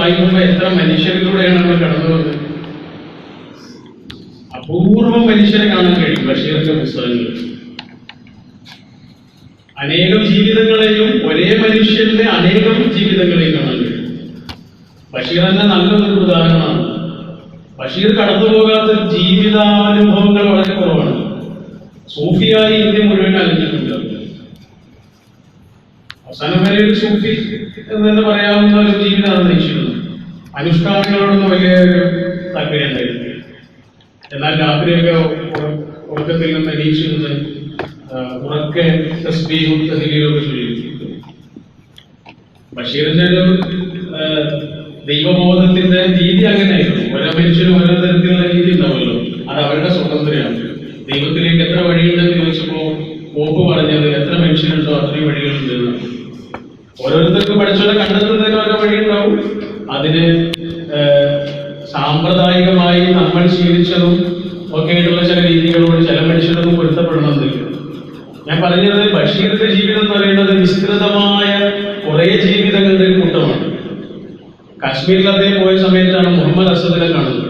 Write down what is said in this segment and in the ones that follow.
വായിക്കുമ്പോൾ എത്ര മനുഷ്യരിലൂടെയാണ് നമ്മൾ കടന്നു വന്നത്. അപൂർവം മനുഷ്യരെ കാണാൻ കഴിയും ബഷീറിന്റെ പുസ്തകങ്ങൾ. അനേകം ജീവിതങ്ങളെയും ഒരേ മനുഷ്യന്റെ അനേകം ജീവിതങ്ങളെയും കാണാൻ കഴിയും. ബഷീർ തന്നെ നല്ലൊരു ഉദാഹരണമാണ്. ബഷീർ കടന്നുപോകാത്ത ജീവിതാനുഭവങ്ങൾ വളരെ കുറവാണ്. സൂഫിയായി ഇന്ത്യ മുഴുവൻ അലഞ്ഞിട്ടുണ്ട്. അവസാനം വരെ ഒരു സൂഫി എന്ന് തന്നെ പറയാവുന്ന ഒരു ജീവിതമാണ് നയിച്ചിരുന്നത്. അനുഷ്ഠാനങ്ങളോടൊന്നും വലിയ താല്പര്യം ഉണ്ടായിരുന്നു. എന്നാൽ രാത്രിയൊക്കെ ഉറക്കത്തിൽ നിന്ന് എണീച്ചിരുന്ന് ഉറക്കെ തസ്ബീഹും തഹ്ലീലൊക്കെ ചൊല്ലിയിരിക്കും. ബഷീറിന്റെ ഒരു ദൈവബോധത്തിന്റെ രീതി അങ്ങനെയായിരുന്നു. ഓരോ മനുഷ്യരും ഓരോ തരത്തിലുള്ള രീതി ഉണ്ടാവുമല്ലോ. അത് അവരുടെ സ്വാതന്ത്ര്യമാണ്. ദൈവത്തിലേക്ക് എത്ര വഴിയുണ്ടെന്ന് ചോദിച്ചപ്പോ പോപ്പ് പറഞ്ഞത് എത്ര മനുഷ്യരുണ്ടോ അത്രയും വഴികളുണ്ട്. ഓരോരുത്തർക്ക് പഠിച്ചോടെ കണ്ടെത്തുന്നതിന് ഓരോ വഴിയുണ്ടാവും. അതിന് സാമ്പ്രദായികമായി നമ്മൾ ശീലിച്ചതും ഒക്കെ ആയിട്ടുള്ള ചില രീതികളോട് ചില മനുഷ്യരൊന്നും പൊരുത്തപ്പെടണമെന്നില്ല. ഞാൻ പറഞ്ഞത് ബഷീറിന്റെ ജീവിതം എന്ന് പറയുന്നത് വിസ്തൃതമായ കുറെ ജീവിതങ്ങളുടെ കൂട്ടമാണ്. കാശ്മീരിൽ അദ്ദേഹം പോയ സമയത്താണ് മുഹമ്മദ് അസദിനെ കാണുന്നത്.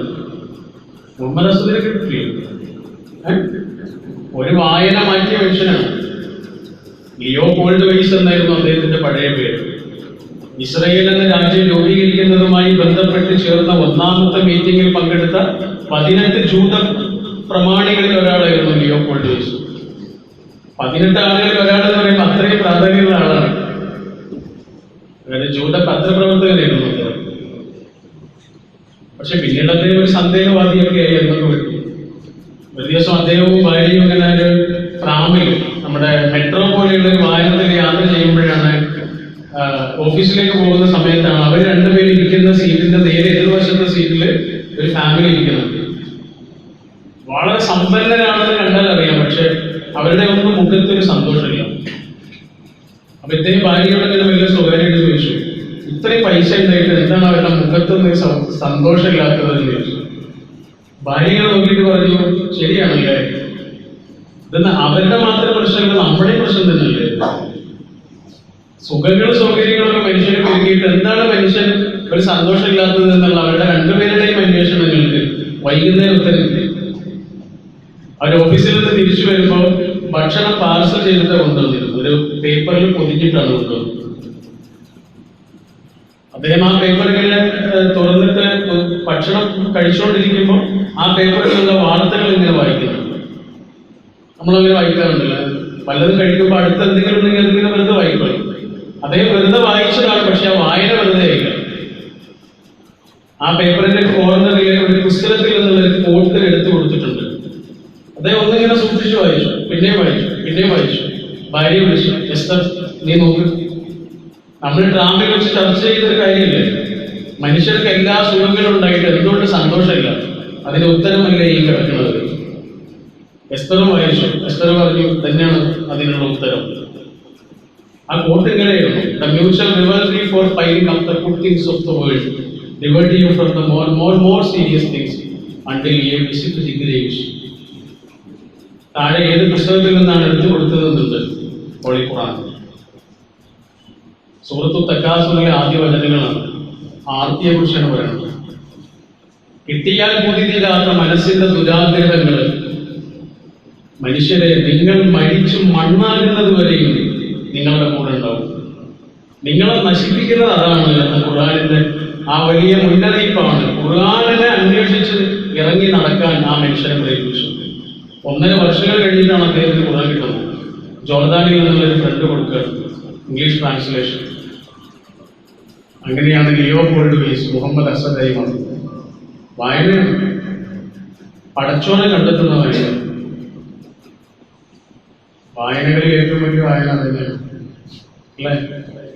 മുഹമ്മദ് അസദിനെ കിട്ടില്ല. ഒരു വായന മാറ്റിയ മനുഷ്യനാണ്. ലിയോപോൾഡ് വൈസ് എന്നായിരുന്നു അദ്ദേഹത്തിന്റെ പഴയ പേര്. ഇസ്രയേൽ എന്ന രാജ്യം രൂപീകരിക്കുന്നതുമായി ബന്ധപ്പെട്ട് ചേർന്ന ഒന്നാമത്തെ മീറ്റിംഗിൽ പങ്കെടുത്ത 18 ജൂത പ്രമാണികളിൽ ഒരാളായിരുന്നു ലിയോപോൾഡ് വൈസ്. 18 ആളുകളിൽ ഒരാളെന്ന് പറയുമ്പോൾ അത്രയും പ്രാധാന്യമുള്ള ആളാണ്. ജൂത പത്രപ്രവർത്തകനായിരുന്നു അദ്ദേഹം. പക്ഷെ പിന്നീട് അദ്ദേഹം ഒരു സന്ദേഹവാദിയൊക്കെ ആയി എന്നൊക്കെ വിട്ടു. ഒരു ദിവസം അദ്ദേഹവും ഭാര്യയും ഇങ്ങനെ ഒരു ട്രാമിൽ നമ്മുടെ മെട്രോ പോലെയുള്ള ഒരു വാഹനത്തിൽ യാത്ര ചെയ്യുമ്പോഴാണ് ഓഫീസിലേക്ക് പോകുന്ന സമയത്താണ് അവർ രണ്ടുപേരും ഇരിക്കുന്ന സീറ്റിന്റെ നേരെ എതിർവശത്തെ സീറ്റിൽ ഒരു ഫാമിലി ഇരിക്കുന്നത്. വളരെ സമ്പന്നരാണെന്ന് കണ്ടാൽ അറിയാം. പക്ഷെ അവരുടെ ഒന്നും മുഖത്തൊരു സന്തോഷമില്ല. അപ്പൊ ഇദ്ദേഹം ഭാര്യയോട് ഇങ്ങനെ വലിയ സ്വകാര്യമായിട്ട് ചോദിച്ചു, ഇത്രയും പൈസ ഉണ്ടായിട്ട് എന്താണ് അവരുടെ മുഖത്തൊന്നും സന്തോഷമില്ലാത്തതെന്ന് ചോദിച്ചു. ഭാര്യകൾ നോക്കിയിട്ട് പറഞ്ഞു, ശരിയാണല്ലേ, ഇതെന്ന് അവരുടെ മാത്രം പ്രശ്നമല്ല, നമ്മുടെ പ്രശ്നം തന്നെയല്ലേ. സുഖങ്ങളും സൗകര്യങ്ങളൊക്കെ മനുഷ്യനെ പെരുകിയിട്ട് എന്താണ് മനുഷ്യൻ ഒരു സന്തോഷമില്ലാത്തത് എന്നുള്ള അവരുടെ രണ്ടുപേരുടെയും അന്വേഷണങ്ങൾക്ക് വൈകുന്നേരം ഉത്തരവില്ല. അവർ ഓഫീസിൽ നിന്ന് തിരിച്ചു വരുമ്പോൾ ഭക്ഷണം പാർസൽ ചെയ്തിട്ട് കൊണ്ടുവന്നിരുന്നു. ഒരു പേപ്പറിൽ പൊതിഞ്ഞിട്ടാണ് കൊണ്ടുവന്നത്. അദ്ദേഹം ആ പേപ്പറുകളെ തുറന്നിട്ട് ഭക്ഷണം കഴിച്ചുകൊണ്ടിരിക്കുമ്പോൾ ആ പേപ്പറിലുള്ള വാർത്തകൾ ഇങ്ങനെ വായിക്കുന്നു. നമ്മളങ്ങനെ വായിക്കാറുണ്ടല്ല, പലതും കഴിക്കുമ്പോൾ അടുത്ത് എന്തെങ്കിലും ഉണ്ടെങ്കിൽ അതിങ്ങനെ വെറുതെ വായിക്കണം. അദ്ദേഹം വെറുതെ വായിച്ചതാണ്, പക്ഷെ ആ വായന വെറുതെ ആയില്ല. ആ പേപ്പറിന്റെ കോർണറിൽ ഒരു പുസ്തകത്തിൽ നിന്നുള്ള ഒരു കോട്ട് എടുത്തു കൊടുത്തിട്ടുണ്ട്. അദ്ദേഹം ഒന്നിങ്ങനെ സൂക്ഷിച്ചു വായിച്ചു, പിന്നെയും വായിച്ചു, പിന്നെയും വായിച്ചു. ഭാര്യയെ വിളിച്ചു, എസ്തർ നീ നോക്ക്, നമ്മൾ ട്രാമിൽ വെച്ച് ചർച്ച ചെയ്തൊരു കാര്യമില്ലേ, മനുഷ്യർക്ക് എല്ലാ സുഖങ്ങളും ഉണ്ടായിട്ട് എന്തുകൊണ്ട് സന്തോഷമില്ല, അതിന് ഉത്തരമല്ലേ ഈ കിടക്കുന്നത്. എസ്തറും വായിച്ചു. എസ്തർ പറഞ്ഞു, തന്നെയാണ് അതിനുള്ള ഉത്തരം. ആ കോട്ട് ഇങ്ങനെയായിരുന്നു, the mutual rivalry for piling up the good things of the world divert you from the more serious things until you visit the graves. താഴെ ഏത് പുസ്തകത്തിൽ നിന്നാണ് എടുത്തു കൊടുത്തതെന്നുണ്ട്. ഹോളി ഖുർആൻ സൂറത്തു തക്കാസുറിലെ ആദ്യ വചനങ്ങളാണ്. ആർത്തിയെ കുറിച്ചാണ് പറയുന്നത്. കിട്ടിയാൽ കൊതി തീരാത്ത മനസ്സിന്റെ ദുരാഗ്രഹങ്ങൾ മനുഷ്യരെ നിങ്ങൾ മരിച്ചു മണ്ണാകുന്നത് വരെയും നിങ്ങളുടെ കൂടെ ഉണ്ടാവും. നിങ്ങളെ നശിപ്പിക്കുന്നത് അതാണ് എന്ന ഖുർആനിന്റെ ആ വലിയ മുന്നറിയിപ്പാണ്. ഖുർആനിനെ അന്വേഷിച്ച് ഇറങ്ങി നടക്കാൻ ആ മനുഷ്യനെ പ്രേരിപ്പിച്ചു. 1.5 വർഷങ്ങൾ കഴിഞ്ഞിട്ടാണ് അദ്ദേഹത്തിന് ഖുർആൻ കിട്ടുന്നത്. ജോർദാനിൽ നിന്നുള്ള ഒരു ഫ്രണ്ട് കൊടുക്കുകയാണ്, ഇംഗ്ലീഷ് ട്രാൻസ്ലേഷൻ. അങ്ങനെയാണ് ലിയോപോൾഡ് വൈസ് മുഹമ്മദ് അസദായി വന്നത്. വായന പടച്ചോനെ കണ്ടെത്തുന്ന വായന. വായനകളിൽ ഏറ്റവും വലിയ വായന തന്നെയാണ് അല്ലെ,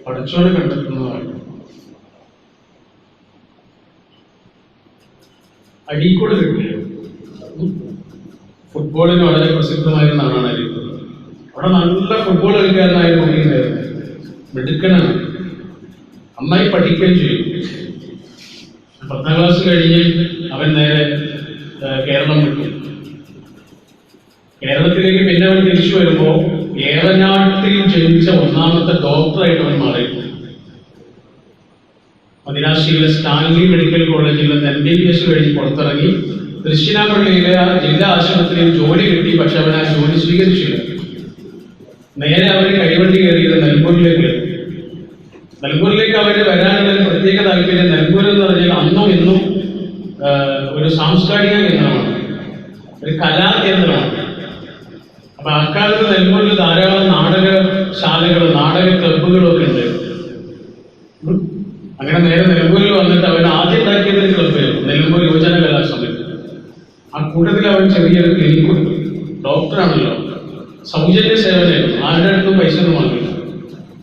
പടച്ചോനെ കണ്ടെത്തുന്ന വായന. അരീക്കോട് കിട്ടില്ല. ഫുട്ബോളിന് വളരെ പ്രസിദ്ധമായ നാടാണ് അരീക്കോട്. അവിടെ നല്ല ഫുട്ബോൾ കളിക്കാരനായ കുട്ടിയുണ്ടായിരുന്നു, മിടുക്കനാണ്, നന്നായി പഠിക്കുകയും ചെയ്യും. 10ാം ക്ലാസ് കഴിഞ്ഞ് അവൻ നേരെ കേരളം വിട്ടു. കേരളത്തിലേക്ക് പിന്നെ അവൻ തിരിച്ചു വരുമ്പോൾ ഏറനാട്ടിൽ ജനിച്ച 1ാമത്തെ ഡോക്ടറായിട്ട് അവൻ മാറി. മദിരാശിയിലെ സ്റ്റാൻലി മെഡിക്കൽ കോളേജിൽ നിന്ന് MBBS കഴിഞ്ഞ് പുറത്തിറങ്ങി തൃശ്ശിനാപള്ളിയിലെ ജില്ലാ ആശുപത്രിയിൽ ജോലി കിട്ടി. പക്ഷെ അവൻ ആ ജോലി സ്വീകരിച്ചില്ല. നേരെ അവർ കൈവണ്ടി കയറിയത് നെൽപൂരിലേക്ക്. നെൽപൂരിലേക്ക് അവർ വരാനുള്ള ഒരു പ്രത്യേക താല്പര്യം, നെൽപൂർ എന്ന് പറഞ്ഞാൽ അന്നും ഇന്നും ഒരു സാംസ്കാരിക കേന്ദ്രമാണ്, ഒരു കലാകേന്ദ്രമാണ്. അപ്പൊ അക്കാലത്ത് നെൽപൂരിൽ ധാരാളം നാടകശാലകളും നാടക ക്ലബുകളും ഒക്കെ ഉണ്ട്. അങ്ങനെ നേരെ നിലമ്പൂരിൽ വന്നിട്ട് അവൻ ആദ്യം ഉണ്ടാക്കിയത് ഒരു ക്ലബ്ബായിരുന്നു, നിലമ്പൂർ യുവജന കലാസമിതി. ആ കൂട്ടത്തിൽ അവൻ ചെറിയൊരു ക്ലിനിക്കും, ഡോക്ടറാണല്ലോ, സൗജന്യ സേവനമായിരുന്നു. ആരുടെ അടുത്തും പൈസ ഒന്നും വാങ്ങില്ല,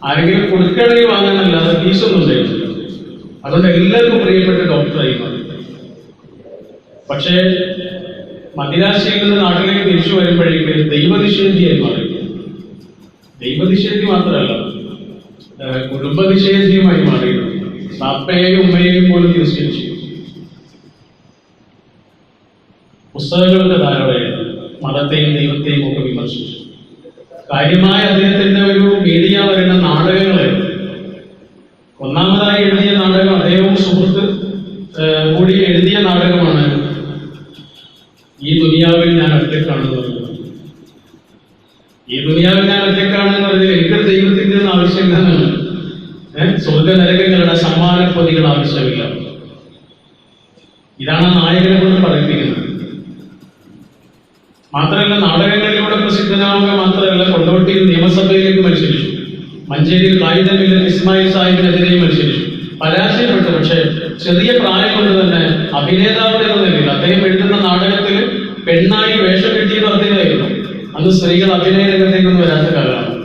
ആരെങ്കിലും കൊടുക്കുകയാണെങ്കിൽ വാങ്ങാനല്ലാതെ ഫീസൊന്നും ഉണ്ടായിട്ടില്ല. അതുകൊണ്ട് എല്ലാവർക്കും പ്രിയപ്പെട്ട ഡോക്ടറായി മാറി. പക്ഷേ മദിരാശിയിൽ നിന്ന് നാട്ടിലേക്ക് തിരിച്ചു വരുമ്പോഴേക്ക് ദൈവനിഷേധിയായി മാറി. ദൈവനിഷേധി മാത്രമല്ല, കുടുംബനിഷേധിയുമായി മാറിയിരുന്നു. ബാപ്പയെയും ഉമ്മയെയും പോലും തിരസ്കരിച്ചു. പുസ്തകങ്ങളുടെ ധാരാളമായിരുന്നു, മതത്തെയും ദൈവത്തെയും ഒക്കെ വിമർശിച്ചു. കാര്യമായ അദ്ദേഹത്തിന്റെ ഒരു മീഡിയ വരുന്ന നാടകങ്ങളായിരുന്നു. ഒന്നാമതായി എഴുതിയ നാടകം അദ്ദേഹവും സുഹൃത്ത് കൂടി എഴുതിയ നാടകമാണ് ഈ ദുനിയാവിൽ ഞാൻ ഒറ്റക്കാണെന്ന്. ഈ ദുനിയാവിൽ ഞാൻ ഒറ്റക്കാണെന്ന് പറഞ്ഞാൽ എനിക്കൊരു ദൈവത്തിന്റെ ഒന്നും ആവശ്യമില്ലെന്നാണ്. സ്വർഗ നരകങ്ങളുടെ സമ്മാന പൊതികൾ ആവശ്യമില്ല. ഇതാണ് നായകനെ കൊണ്ട് പറയിപ്പിക്കുന്നത്. മാത്രമല്ല, നാടകങ്ങളിലൂടെ പ്രസിദ്ധനാവുക മാത്രമല്ല, കൊണ്ടോട്ടിയിൽ നിയമസഭയിലേക്ക് മത്സരിച്ചു. മഞ്ചേരിയിൽ കായികമില്ല ഇസ്മായിൽ സാഹിബിനെതിരെയും മത്സരിച്ചു, പരാജയപ്പെട്ടു. പക്ഷേ ചെറിയ പ്രായം കൊണ്ട് തന്നെ അഭിനേതാവ് എന്ന നിലയിൽ അദ്ദേഹം എഴുതുന്ന നാടകത്തിൽ പെണ്ണായി വേഷം കിട്ടിയത് അദ്ദേഹമായിരുന്നു. അന്ന് സ്ത്രീകൾ അഭിനയ രംഗത്തേക്കൊന്നും വരാത്ത കാലമാണ്.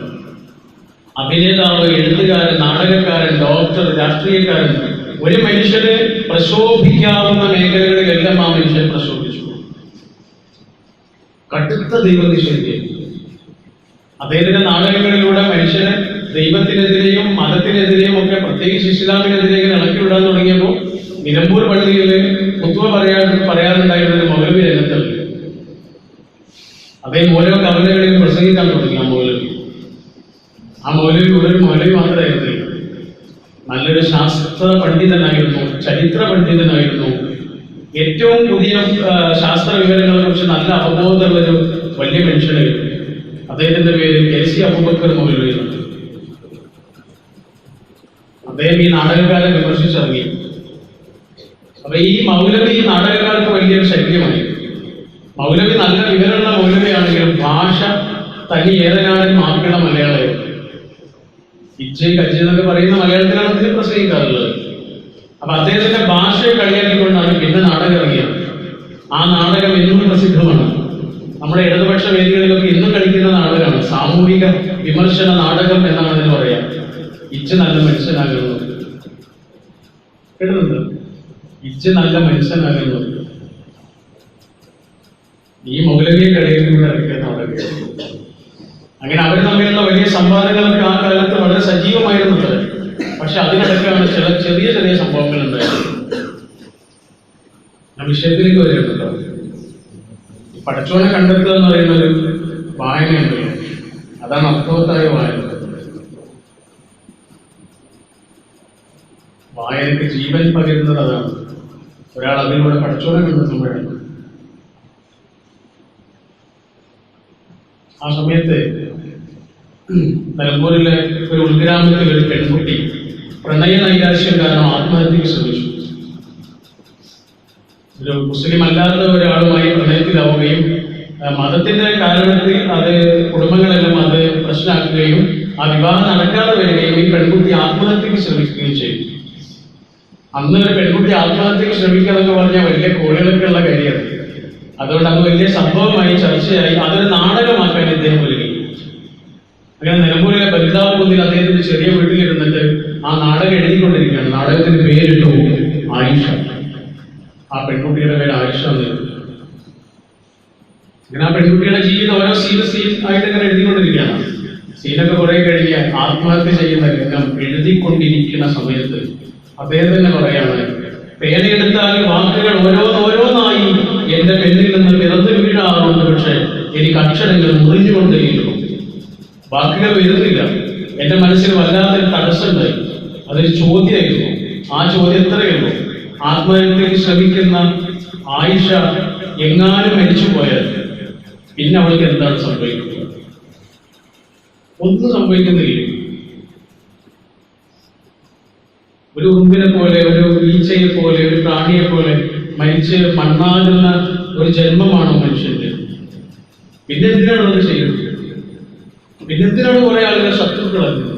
അഭിനേതാവ്, എഴുത്തുകാരൻ, നാടകക്കാരൻ, ഡോക്ടർ, രാഷ്ട്രീയക്കാരൻ, ഒരു മനുഷ്യന് പ്രശോഭിക്കാവുന്ന മേഖലകളിലെല്ലാം ആ മനുഷ്യൻ പ്രശോഭിച്ചു. കടുത്ത ദൈവനിഷേധിയായിരുന്നു. അദ്ദേഹത്തിന്റെ നാടകങ്ങളിലൂടെ മനുഷ്യനെ ദൈവത്തിനെതിരെയും മതത്തിനെതിരെയും ഒക്കെ, പ്രത്യേകിച്ച് ഇസ്ലാമിനെതിരെയും ഇളക്കിവിടാൻ തുടങ്ങിയപ്പോൾ നിലമ്പൂർ പള്ളിയിൽ കുത്തുവ പറയാറുണ്ടായിരുന്ന ഒരു മൗലവി രംഗത്തുണ്ട്. അദ്ദേഹം ഓരോ കവലകളിലും പ്രസംഗിക്കാൻ തുടങ്ങി. ആ മൗലവി ഒരു മൗലവി മാത്രമായിരുന്നില്ല, നല്ലൊരു ശാസ്ത്ര പണ്ഡിതനായിരുന്നു, ചരിത്ര പണ്ഡിതനായിരുന്നു. ഏറ്റവും പുതിയ ശാസ്ത്ര വിവരങ്ങളെ കുറിച്ച് നല്ല അവബോധമുള്ളൊരു വലിയ മനുഷ്യനായിരുന്നു. അദ്ദേഹത്തിന്റെ പേര് KC അബൂബക്കർ മൗലവി. അദ്ദേഹം ഈ നാടകക്കാരെ വിമർശിച്ചിറങ്ങി. അപ്പൊ ഈ മൗലവി ഈ നാടകക്കാർക്ക് വലിയൊരു ശല്യമായി. മൗലവി നല്ല വിവരമുള്ള മൗലവിയാണെങ്കിലും ഭാഷ തനി ഏറനാടൻ മാപ്പിള മലയാളമായിരുന്നു. ഇച്ചേ കച്ചി എന്നൊക്കെ പറയുന്ന മലയാളത്തിലാണ് അദ്ദേഹം പ്രസംഗിക്കാറുള്ളത്. അപ്പൊ അദ്ദേഹത്തിന്റെ ഭാഷയെ കളിയാക്കിക്കൊണ്ടാണ് പിന്നെ നാടകം ഇറങ്ങിയത്. ആ നാടകം എന്നും പ്രസിദ്ധമാണ്. നമ്മുടെ ഇടതുപക്ഷ വേദികളിലൊക്കെ ഇന്നും കളിക്കുന്ന നാടകമാണ്. സാമൂഹിക വിമർശന നാടകം എന്നാണ് അതിന് പറയാം. ഇച്ച് നല്ല മനുഷ്യനാകുന്നു, കേട്ടുന്നുണ്ട്? ഇച്ച് നല്ല മനുഷ്യനാകുന്നു. ഈ മൗലവിയെ കളിയാക്കിക്കൊണ്ട് ഇറക്കിയ നാടകം. അങ്ങനെ അവർ തമ്മിലുള്ള വലിയ സംവാദങ്ങളൊക്കെ ആ കാലത്ത് വളരെ സജീവമായിരുന്നത്. പക്ഷെ അതിനിടയ്ക്കാണ് ചില ചെറിയ ചെറിയ സംഭവങ്ങൾ ഉണ്ടായത്. ആ വിഷയത്തിലേക്ക് വരികയുണ്ടല്ലോ. പടച്ചോനെ കണ്ടെത്തുക എന്ന് പറയുന്ന ഒരു വായനയുണ്ടല്ലോ, അതാണ് അർത്ഥവത്തായ വായന. വായനക്ക് ജീവൻ പകരുന്നത് അതാണ്. ഒരാൾ അതിലൂടെ പടച്ചോനെ കണ്ടെത്തുമ്പോഴാണ്. ആ സമയത്ത് നിലമ്പൂരിലെ ഒരു ഉൾഗ്രാമത്തിൽ ഒരു പെൺകുട്ടി പ്രണയ നൈരാശ്യം കാരണം ആത്മഹത്യക്ക് ശ്രമിച്ചു. ഒരു മുസ്ലിം അല്ലാത്ത ഒരാളുമായി പ്രണയത്തിലാവുകയും മതത്തിന്റെ കാരണത്തിൽ അത് കുടുംബങ്ങളെല്ലാം അത് പ്രശ്നമാക്കുകയും ആ വിവാഹം നടക്കാതെ വരികയും ഈ പെൺകുട്ടി ആത്മഹത്യക്ക് ശ്രമിക്കുകയും ചെയ്തു. അന്ന് ഒരു പെൺകുട്ടി ആത്മഹത്യക്ക് ശ്രമിക്കുക എന്നൊക്കെ പറഞ്ഞാൽ വലിയ കോളികളൊക്കെ ഉള്ള കാര്യമാണ്. അതുകൊണ്ട് അത് വലിയ സംഭവമായി ചർച്ചയായി. അതൊരു നാടകമാക്കാൻ ഇദ്ദേഹം ഒരുങ്ങി. അങ്ങനെ നിലമ്പൂരിലെ ബന്ധാവ് കുന്നിൽ അദ്ദേഹത്തിന്റെ ചെറിയ വീട്ടിലിരുന്നിട്ട് ആ നാടകം എഴുതിക്കൊണ്ടിരിക്കുകയാണ്. നാടകത്തിന്റെ പേരിട്ടു ആയിഷ. ആ പെൺകുട്ടിയുടെ പേര് ആയിഷ എന്നായിരുന്നു. അങ്ങനെ ആ പെൺകുട്ടിയുടെ ജീവിതം ഓരോ സീൻ ആയിട്ട് ഇങ്ങനെ എഴുതിക്കൊണ്ടിരിക്കുകയാണ്. സീനൊക്കെ കുറെ കഴിഞ്ഞ് ആത്മഹത്യ ചെയ്യുന്ന രംഗം എഴുതിക്കൊണ്ടിരിക്കുന്ന സമയത്ത് അദ്ദേഹം തന്നെ പറയാണ്, പേനയെടുത്താൽ വാക്കുകൾ ഓരോന്നോരോന്നായി എന്റെ പെണ്ണിൽ നിന്ന് പിറന്നു വീഴാറുണ്ട്. പക്ഷെ എനിക്ക് അക്ഷരങ്ങൾ മുറിഞ്ഞുകൊണ്ടേയിരുന്നു. വാക്കുകൾ വരുന്നില്ല. എന്റെ മനസ്സിൽ വല്ലാത്തൊരു തടസ്സമുണ്ടായി. അതൊരു ചോദ്യമായിരുന്നു. ആ ചോദ്യം എത്രയുള്ളൂ. ആത്മഹത്യക്ക് ശ്രമിക്കുന്ന ആയിഷ എങ്ങാനും മരിച്ചു പോയാൽ പിന്നെ അവൾക്ക് എന്താണ് സംഭവിക്കുന്നത്? ഒന്നും സംഭവിക്കുന്നില്ല. ഒരു ഉറുമ്പിനെ പോലെ, ഒരു ഈച്ചയെ പോലെ, ഒരു പ്രാണിയെ പോലെ മരിച്ച് മണ്ണാകുന്ന ഒരു ജന്മമാണോ മനുഷ്യന്റെ? പിന്നെന്തിനാണ് അത് ചെയ്യുന്നത്? പിന്നെന്തിനാണ് കുറെ ആളുകൾ ശത്രുക്കളാകുന്നത്?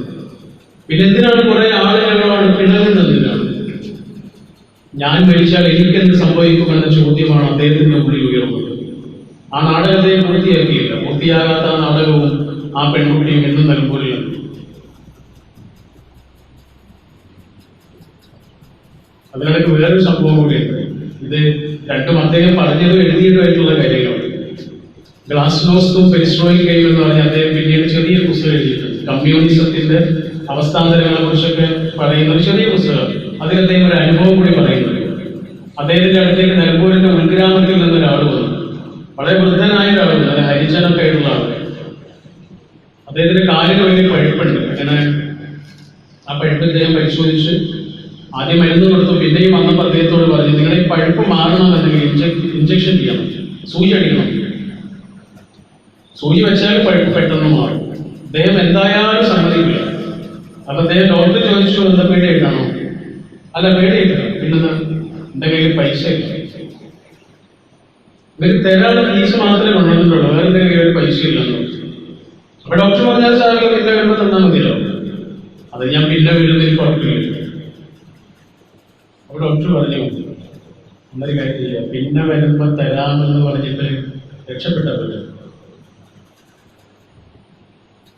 പിന്നെന്തിനാണ് കുറെ ആളുകളാണ് പിണങ്ങുന്നതിനാണ്? ഞാൻ മരിച്ചാൽ എനിക്കെന്ത് സംഭവിക്കുമെന്ന ചോദ്യമാണ് അദ്ദേഹത്തിന്റെ ഉള്ളിൽ ഉയർന്നത്. ആ നാടകത്തെ പൂർത്തിയാക്കിയില്ല. പൂർത്തിയാകാത്ത ആ നാടകവും ആ പെൺകുട്ടിയും എന്നും നൽകൂല. അതിനിടയ്ക്ക് വേറൊരു സംഭവം കൂടിയുണ്ട്. ഇത് രണ്ടും അദ്ദേഹം പറഞ്ഞതും എഴുതിയതുമായിട്ടുള്ള കാര്യങ്ങളാണ്. ഗ്ലാസ്നോസ്തും പെരിസ്ട്രോയിക്കയും എന്ന് പറഞ്ഞ അദ്ദേഹം പിന്നീട് ചെറിയ പുസ്തകം എഴുതിയിട്ടുണ്ട്. കമ്മ്യൂണിസത്തിന്റെ അവസ്ഥാന്തരങ്ങളെ കുറിച്ചൊക്കെ പറയുന്ന ഒരു ചെറിയ പുസ്തകം. അതിൽ അദ്ദേഹം ഒരു അനുഭവം കൂടി പറയുന്നുണ്ട്. അദ്ദേഹത്തിന്റെ അടുത്തേക്ക് നിലമ്പൂരിന്റെ ഉൾഗ്രാമത്തിൽ നിന്നൊരാൾ വന്നു. വളരെ വൃദ്ധനായ ഒരാൾ, അത് ഹരിജനൊക്കെ ആയിട്ടുള്ള ആള്. അദ്ദേഹത്തിന്റെ കാലിന് വലിയ പഴുപ്പുണ്ട്. അങ്ങനെ ആ പഴുപ്പ് അദ്ദേഹം പരിശോധിച്ച് ആദ്യം മരുന്ന് കൊടുത്തു. പിന്നെയും വന്നപ്പോൾ അദ്ദേഹത്തോട് പറഞ്ഞു, നിങ്ങളുടെ ഈ പഴുപ്പ് മാറണമെന്നുണ്ടെങ്കിൽ ഇഞ്ചക്ഷൻ ചെയ്യണം, സൂചി അടിക്കണം. സൂചി വെച്ചാൽ പഴുപ്പ് പെട്ടെന്ന് മാറും. അദ്ദേഹം എന്തായാലും സമ്മതിക്കില്ല. അപ്പൊ അദ്ദേഹം ഡോക്ടർ ചോദിച്ചു, എന്താ പേടിയായിട്ടാണോ? അല്ല, പേടിയായിട്ടാണ്. പിന്നെന്താ? എന്റെ കയ്യിൽ പൈസ ഇല്ല. ഇവർ തരാനുള്ള ഫീസ് മാത്രമേ കൊണ്ടുവന്നിട്ടുള്ളൂ, വേറെ എന്തെങ്കിലും കയ്യിൽ പൈസ ഇല്ലെന്ന്. അപ്പൊ ഡോക്ടർ പറഞ്ഞാൽ സാറിന് പിന്നെ വരുമ്പോൾ തന്നാൽ മതിയല്ലോ. അത് ഞാൻ പിന്നെ വീഴുന്നതിൽ കുഴപ്പമില്ല. അപ്പൊ ഡോക്ടർ പറഞ്ഞു, എന്നൊരു കാര്യമില്ല, പിന്നെ വരുമ്പോ തരാമെന്ന് പറഞ്ഞിട്ട് രക്ഷപ്പെട്ട